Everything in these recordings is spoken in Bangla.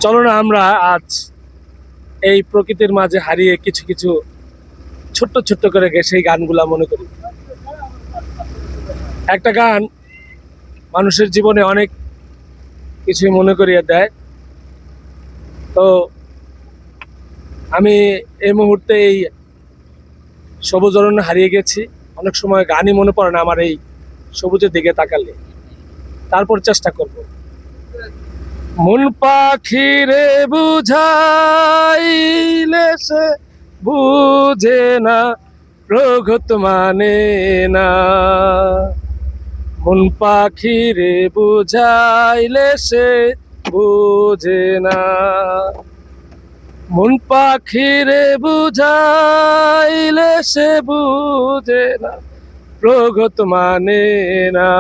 চলো না আমরা আজ এই প্রকৃতির মাঝে হারিয়ে কিছু কিছু ছোট্ট ছোট্ট করে সেই গানগুলা মনে করি। একটা গান মানুষের জীবনে অনেক কিছু মনে করিয়ে দেয়। তো আমি এই মুহূর্তে এই সবুজ অরণ্য হারিয়ে গেছি। অনেক সময় গানই মনে পড়ে না আমার এই সবুজের দিকে তাকালে। তারপর চেষ্টা করব। মন পাখিরে বুঝাইলে সে বুঝে না, প্রগত মানে না। মন পাখিরে বুঝাইলে সে বুঝে না, মন পাখিরে বুঝাইলে সে বুঝে না, প্রগত মানে না।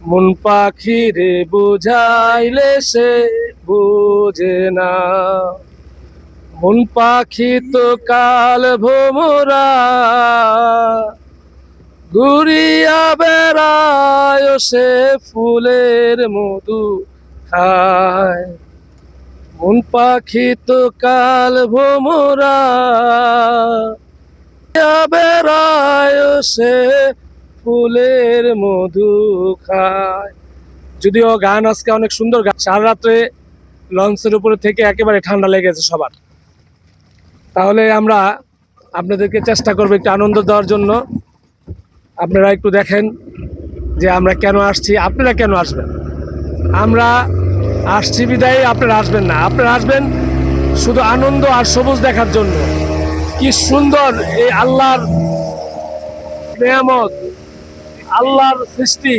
মন পাখিরে বুঝাইলে সে বুঝে না। মন পাখি তো কাল ভোমরা, ঘুরিয়া বেড়ায় সে ফুলের মধু খায়। মন পাখি তো কাল ভোমরা, বেড়ায় সে ফুলের মধু খায়। যদিও গান আজকে অনেক সুন্দর গান, সারা রাত্রে লঞ্চের উপরে থেকে একেবারে ঠান্ডা লেগেছে সবার। তাহলে আমরা আপনাদেরকে চেষ্টা করবো একটু আনন্দ দেওয়ার জন্য। আপনারা একটু দেখেন যে আমরা কেন আসছি, আপনারা কেন আসবেন। আমরা আসছি বিদায় আপনারা আসবেন না, আপনারা আসবেন শুধু আনন্দ আর সবুজ দেখার জন্য। কি সুন্দর এই আল্লাহর নিয়ামত, আল্লাহর সৃষ্টি,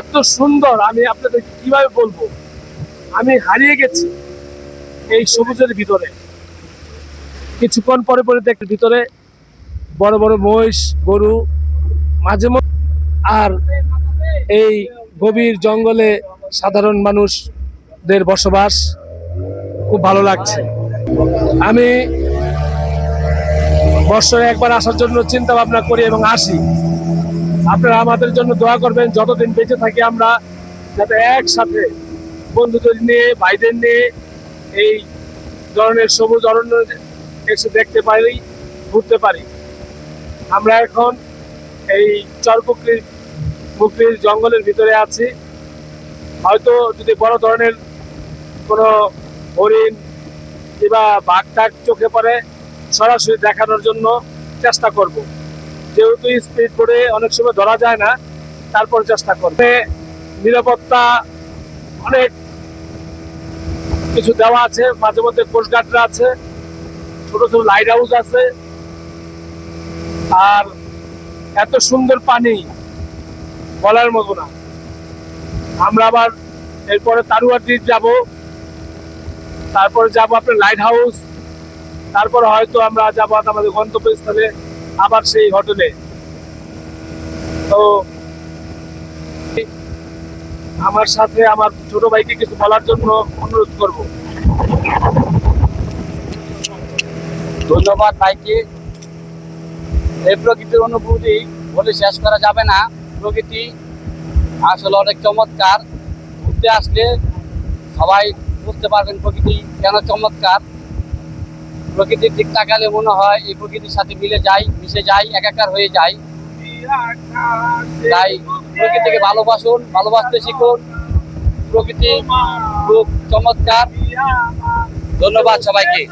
এত সুন্দর। আমি আপনাদের কিভাবে বলবো, আমি হারিয়ে গেছি এই সবুজের ভিতরে। কিছুক্ষণ পরে পরে দেখি ভিতরে বড় বড় মহিষ, গরু, মাঝে মধ্যে আর এই গভীর জঙ্গলে সাধারণ মানুষদের বসবাস। খুব ভালো লাগছে। আমি বছরে একবার আসার জন্য চিন্তা ভাবনা করি এবং আসি। আপনারা আমাদের জন্য দোয়া করবেন, যতদিন বেঁচে থাকি আমরা যাতে একসাথে বন্ধুদের নিয়ে, ভাইদের নিয়ে এই ধরনের সবুজ অরণ্য এসে দেখতে পারি, ঘুরতে পারি। আমরা এখন এই চরপুকুরির জঙ্গলের ভিতরে আছি। হয়তো যদি বড় ধরনের কোনো হরিণ কিংবা বাঘ টাঘ চোখে পড়ে সরাসরি দেখানোর জন্য চেষ্টা করব। যেহেতু স্পিড বোর্ডে অনেক সময় ধরা যায় না, তারপর চেষ্টা করবে। নিরাপত্তা অনেক কিছু দেওয়া আছে, মাঝে মধ্যে কোস্টগার্ডরা আছে, ছোট ছোট লাইট হাউস আছে। আর এত সুন্দর পানি বলার মতো না। আমরা আবার এরপরে তারুয়ার দ্বীপ যাব, তারপরে যাব আপনার লাইট হাউস, তারপর হয়তো আমরা যাবো আমাদের গন্তব্যস্থলে আবার সেই হোটেলে। তো আমার সাথে আমার ছোট ভাইকে কিছু বলার জন্য অনুরোধ করব। ধন্যবাদ ভাইকে। এই প্রকৃতির অনুভূতি বলে শেষ করা যাবে না। প্রকৃতি আসলে অনেক চমৎকার। ঘুরতে আসলে সবাই বুঝতে পারবেন প্রকৃতি কেন চমৎকার। প্রকৃতির দিক তাকালে মনে হয় এই প্রকৃতির সাথে মিশে যাই, একাকার হয়ে যায়। তাই প্রকৃতিকে ভালোবাসুন, ভালোবাসতে শিখুন। প্রকৃতি খুব চমৎকার। ধন্যবাদ সবাইকে।